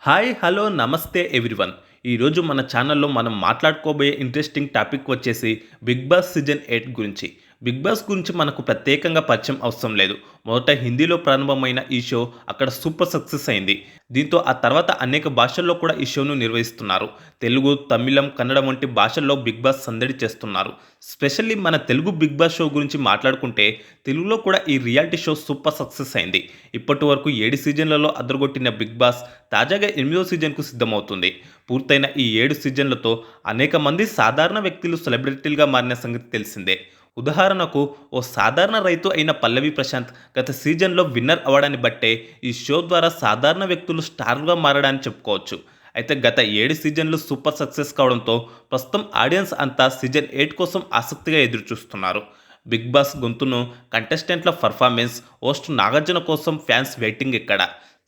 Hi hello నమస్తే everyone. ఈరోజు మన ఛానల్లో మనం మాట్లాడుకోబోయే ఇంట్రెస్టింగ్ టాపిక్ వచ్చేసి బిగ్ బాస్ సీజన్ 8 గురించి. బిగ్ బాస్ గురించి మనకు ప్రత్యేకంగా పరిచయం అవసరం లేదు. మొదట హిందీలో ప్రారంభమైన ఈ షో అక్కడ సూపర్ సక్సెస్ అయింది. దీంతో ఆ తర్వాత అనేక భాషల్లో కూడా ఈ షోను నిర్వహిస్తున్నారు. తెలుగు, తమిళం, కన్నడం వంటి భాషల్లో బిగ్ బాస్ సందడి చేస్తున్నారు. స్పెషల్లీ మన తెలుగు బిగ్ బాస్ షో గురించి మాట్లాడుకుంటే తెలుగులో కూడా ఈ రియాలిటీ షో సూపర్ సక్సెస్ అయింది. ఇప్పటి వరకు 7 సీజన్లలో అదరగొట్టిన బిగ్ బాస్ తాజాగా 8వ సీజన్కు సిద్ధమవుతుంది. పూర్తయిన ఈ 7 సీజన్లతో అనేక మంది సాధారణ వ్యక్తులు సెలబ్రిటీలుగా మారిన సంగతి తెలిసిందే. ఉదాహరణకు ఓ సాధారణ రైతు అయిన పల్లవి ప్రశాంత్ గత సీజన్లో విన్నర్ అవ్వడాన్ని బట్టే ఈ షో ద్వారా సాధారణ వ్యక్తులు స్టార్గా మారడాన్ని చెప్పుకోవచ్చు. అయితే గత 7 సీజన్లు సూపర్ సక్సెస్ కావడంతో ప్రస్తుతం ఆడియన్స్ అంతా సీజన్ 8 కోసం ఆసక్తిగా ఎదురుచూస్తున్నారు. బిగ్ బాస్ గొంతును, కంటెస్టెంట్ల పర్ఫార్మెన్స్, హోస్ట్ నాగార్జున కోసం ఫ్యాన్స్ వెయిటింగ్ ఇక్కడ.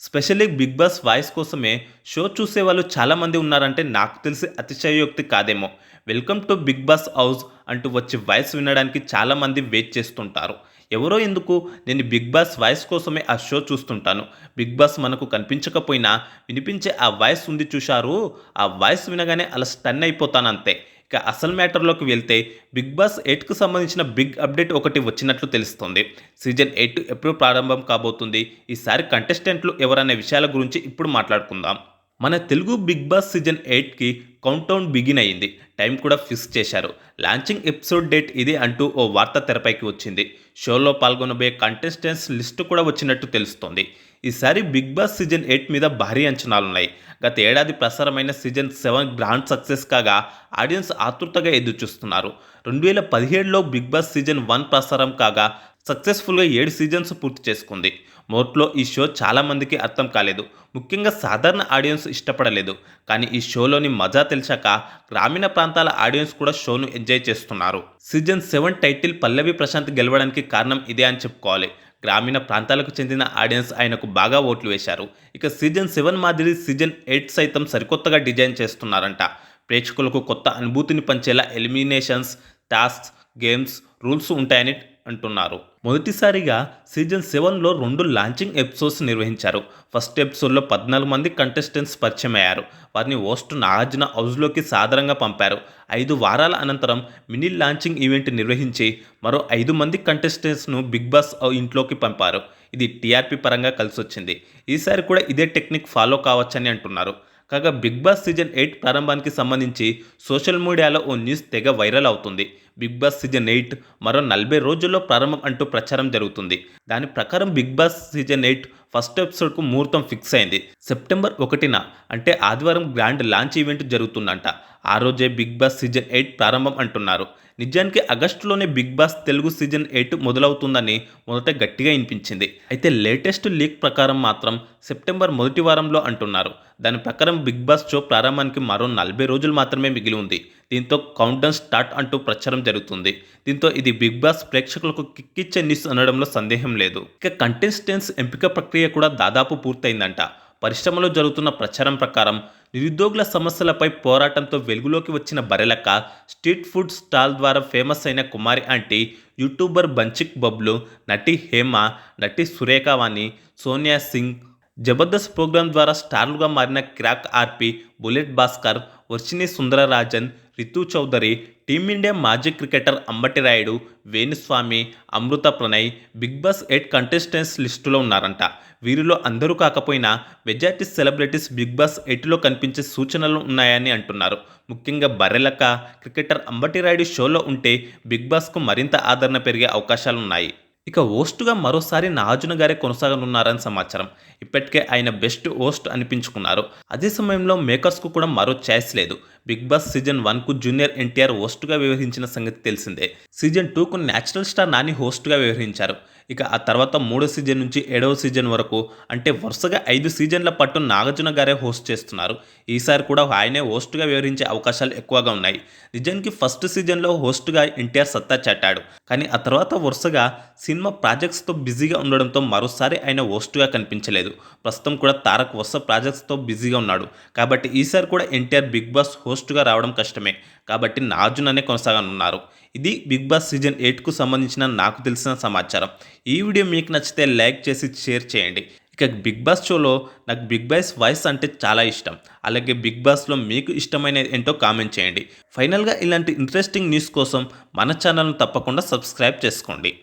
స్పెషల్లీ బిగ్ బాస్ వాయిస్ కోసమే షో చూసేవాళ్ళు చాలామంది ఉన్నారంటే నాకు తెలిసి అతిశయోక్తి కాదేమో. Welcome to Bigg Boss house అంటూ వచ్చి వాయిస్ వినడానికి చాలామంది వెయిట్ చేస్తుంటారు. ఎవరో ఎందుకు, నేను బిగ్ బాస్ వాయిస్ కోసమే ఆ షో చూస్తుంటాను. బిగ్ బాస్ మనకు కనిపించకపోయినా వినిపించే ఆ వాయిస్ ఉంది చూశారు, ఆ వాయిస్ వినగానే అలా స్టన్ అయిపోతాను అంతే. ఇక అసలు మ్యాటర్లోకి వెళ్తే బిగ్ బాస్ 8కు సంబంధించిన బిగ్ అప్డేట్ ఒకటి వచ్చినట్లు తెలుస్తోంది. సీజన్ 8 ఎప్పుడు ప్రారంభం కాబోతుంది, ఈసారి కంటెస్టెంట్లు ఎవరనే విషయాల గురించి ఇప్పుడు మాట్లాడుకుందాం. మన తెలుగు బిగ్ బాస్ సీజన్ 8కి కౌంటౌన్ బిగిన్ అయ్యింది. టైం కూడా ఫిక్స్ చేశారు. లాంచింగ్ ఎపిసోడ్ డేట్ ఇది అంటూ ఓ వార్త తెరపైకి వచ్చింది. షోలో పాల్గొనబోయే కంటెస్టెంట్స్ లిస్టు కూడా వచ్చినట్టు తెలుస్తోంది. ఈసారి బిగ్ బాస్ సీజన్ 8 మీద భారీ అంచనాలున్నాయి. గత ఏడాది ప్రసారమైన సీజన్ 7 గ్రాండ్ సక్సెస్ కాగా ఆడియన్స్ ఆతృతగా ఎదురుచూస్తున్నారు. 2017లో బిగ్ బాస్ సీజన్ 1 ప్రసారం కాగా సక్సెస్ఫుల్గా 7 సీజన్స్ పూర్తి చేసుకుంది. మొదట్లో ఈ షో చాలామందికి అర్థం కాలేదు. ముఖ్యంగా సాధారణ ఆడియన్స్ ఇష్టపడలేదు. కానీ ఈ షోలోని మజా తెలిసాక గ్రామీణ ప్రాంతాల ఆడియన్స్ కూడా షోను ఎంజాయ్ చేస్తున్నారు. సీజన్ 7 టైటిల్ పల్లవి ప్రశాంత్ గెలవడానికి కారణం ఇదే అని చెప్పుకోవాలి. గ్రామీణ ప్రాంతాలకు చెందిన ఆడియన్స్ ఆయనకు బాగా ఓట్లు వేశారు. ఇక సీజన్ 7 మాదిరి సీజన్ 8 సైతం సరికొత్తగా డిజైన్ చేస్తున్నారంట. ప్రేక్షకులకు కొత్త అనుభూతిని పంచేలా ఎలిమినేషన్స్, టాస్క్స్, గేమ్స్, రూల్స్ ఉంటాయని అంటున్నారు. మొదటిసారిగా సీజన్ 7లో 2 లాంచింగ్ ఎపిసోడ్స్ నిర్వహించారు. ఫస్ట్ ఎపిసోడ్లో 14 మంది కంటెస్టెంట్స్ పరిచయం అయ్యారు. వారిని హోస్ట్ నాగార్జున హౌస్లోకి సాదరంగా పంపారు. 5 వారాల అనంతరం మినీ లాంచింగ్ ఈవెంట్ నిర్వహించి మరో 5 మంది కంటెస్టెంట్స్ను బిగ్ బాస్ ఇంట్లోకి పంపారు. ఇది టీఆర్పీ పరంగా కలిసొచ్చింది. ఈసారి కూడా ఇదే టెక్నిక్ ఫాలో కావచ్చని అంటున్నారు. కాగా బిగ్ బాస్ సీజన్ 8 ప్రారంభానికి సంబంధించి సోషల్ మీడియాలో ఓ న్యూస్ తెగ వైరల్ అవుతుంది. బిగ్ బాస్ సీజన్ 8 మరో 40 రోజుల్లో ప్రారంభం అంటూ ప్రచారం జరుగుతుంది. దాని ప్రకారం బిగ్ బాస్ సీజన్ 8 ఫస్ట్ ఎపిసోడ్కు ముహూర్తం ఫిక్స్ అయింది. సెప్టెంబర్ 1న అంటే ఆదివారం గ్రాండ్ లాంచ్ ఈవెంట్ జరుగుతుందంట. ఆ రోజే బిగ్ బాస్ సీజన్ 8 ప్రారంభం అంటున్నారు. నిజానికి ఆగస్టులోనే బిగ్ బాస్ తెలుగు సీజన్ 8 మొదలవుతుందని మొదట గట్టిగా వినిపించింది. అయితే లేటెస్ట్ లీక్ ప్రకారం మాత్రం సెప్టెంబర్ మొదటి వారంలో అంటున్నారు. దాని ప్రకారం బిగ్ బాస్ షో ప్రారంభానికి మరో 40 రోజులు మాత్రమే మిగిలి ఉంది. దీంతో కౌంట్డౌన్ స్టార్ట్ అంటూ ప్రచారం జరుగుతుంది. దీంతో ఇది బిగ్ బాస్ ప్రేక్షకులకు కిక్కిచ్చే న్యూస్ అనడంలో సందేహం లేదు. ఇక కంటెస్టెంట్స్ ఎంపిక ప్రక్రియ కూడా దాదాపు పూర్తయిందంట. పరిశ్రమలో జరుగుతున్న ప్రచారం ప్రకారం నిరుద్యోగుల సమస్యలపై పోరాటంతో వెలుగులోకి వచ్చిన బరెలక్క, స్ట్రీట్ ఫుడ్ స్టాల్ ద్వారా ఫేమస్ అయిన కుమారి ఆంటీ, యూట్యూబర్ బంచిక్ బబ్లు, నటి హేమ, నటి సురేఖావాణి, సోనియా సింగ్, జబర్దస్త్ ప్రోగ్రాం ద్వారా స్టార్లుగా మారిన క్రాక్ ఆర్పి, బుల్లెట్ భాస్కర్, వర్షిణి సుందరరాజన్, రితు చౌదరి, టీమిండియా మాజీ క్రికెటర్ అంబటి రాయుడు, వేణుస్వామి, అమృత ప్రణయ్ బిగ్ బాస్ 8 కంటెస్టెంట్స్ లిస్టులో ఉన్నారంట. వీరిలో అందరూ కాకపోయినా మెజార్టీ సెలబ్రిటీస్ బిగ్ బాస్ 8లో కనిపించే సూచనలు ఉన్నాయని అంటున్నారు. ముఖ్యంగా బర్రెలక్క, క్రికెటర్ అంబటి రాయుడు షోలో ఉంటే బిగ్ బాస్కు మరింత ఆదరణ పెరిగే అవకాశాలున్నాయి. ఇక హోస్ట్గా మరోసారి నాగార్జున గారే కొనసాగనున్నారని సమాచారం. ఇప్పటికే ఆయన బెస్ట్ హోస్ట్ అనిపించుకున్నారు. అదే సమయంలో మేకర్స్కు కూడా మరో ఛాయిస్ లేదు. బిగ్ బాస్ సీజన్ 1కు జూనియర్ ఎన్టీఆర్ హోస్ట్గా వ్యవహరించిన సంగతి తెలిసిందే. సీజన్ 2కు న్యాచురల్ స్టార్ నాని హోస్ట్గా వ్యవహరించారు. ఇక ఆ తర్వాత 3వ సీజన్ నుంచి 7వ సీజన్ వరకు అంటే వరుసగా 5 సీజన్ల పాటు నాగార్జున గారే హోస్ట్ చేస్తున్నారు. ఈసారి కూడా ఆయనే హోస్ట్గా వ్యవహరించే అవకాశాలు ఎక్కువగా ఉన్నాయి. నిజానికి ఫస్ట్ సీజన్లో హోస్ట్గా ఎన్టీఆర్ సత్తా చాటాడు. కానీ ఆ తర్వాత వరుసగా సినిమా ప్రాజెక్ట్స్తో బిజీగా ఉండడంతో మరోసారి ఆయన హోస్ట్గా కనిపించలేదు. ప్రస్తుతం కూడా తారక్ వరుస ప్రాజెక్ట్స్తో బిజీగా ఉన్నాడు. కాబట్టి ఈసారి కూడా ఎన్టీఆర్ బిగ్ బాస్ హోస్ట్గా రావడం కష్టమే. కాబట్టి నాగార్జుననే కొనసాగనున్నారు. ఇది బిగ్ బాస్ సీజన్ 8కు సంబంధించిన నాకు తెలిసిన సమాచారం. ఈ వీడియో మీకు నచ్చితే లైక్ చేసి షేర్ చేయండి. ఇక 'బిగ్ బాస్' షోలో నాకు 'బిగ్ బాస్' వాయిస్ అంటే చాలా ఇష్టం. అలాగే 'బిగ్ బాస్'లో మీకు ఇష్టమైనది ఏంటో కామెంట్ చేయండి. ఫైనల్‌గా ఇలాంటి ఇంట్రెస్టింగ్ న్యూస్ కోసం మన ఛానల్‌ను తప్పకుండా సబ్స్క్రైబ్ చేసుకోండి.